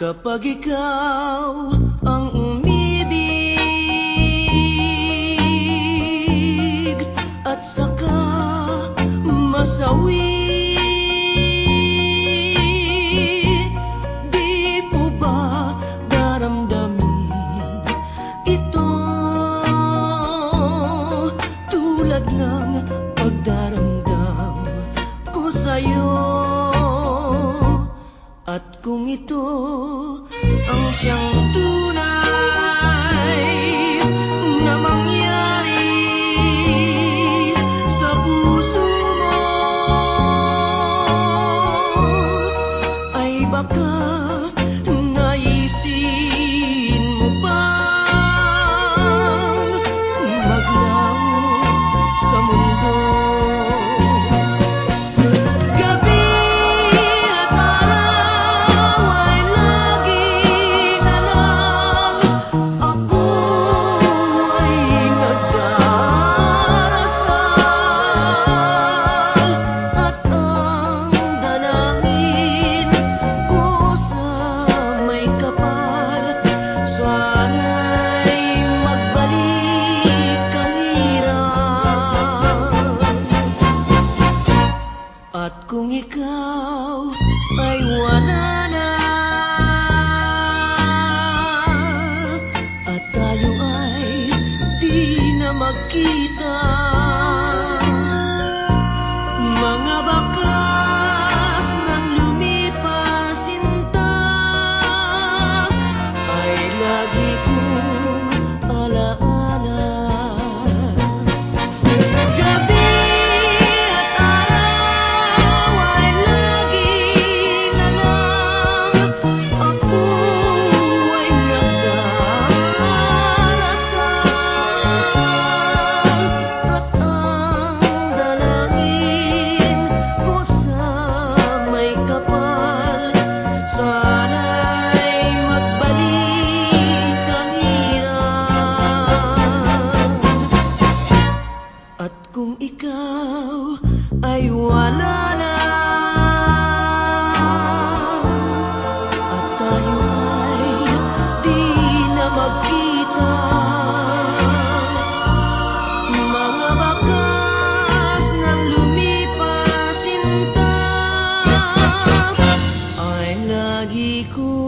Kapag ikaw ang umibig at saka masawi, di mo ba daramdamin ito tulad ng pagdaramdam ko sa'yo? At kung ito ang siyang tunay na mangyari sa puso mo, ay baka naisin mo pang maglaho sa mundo. Sana'y magbalik ang hirap. At kung ikaw ay wala na, at tayo ay di na magkita, mga bakas ng lumipas sinta ay lagi kong alaala. Gabi at araw ay lagi na lang ako ay nagdarasal, at ang dalangin ko sa may kapal, sana'y magbalik ang hirap. At kung ikaw ay wala na, at tayo ay di na magkita, mga bakas ng lumipas sinta ay lagi ko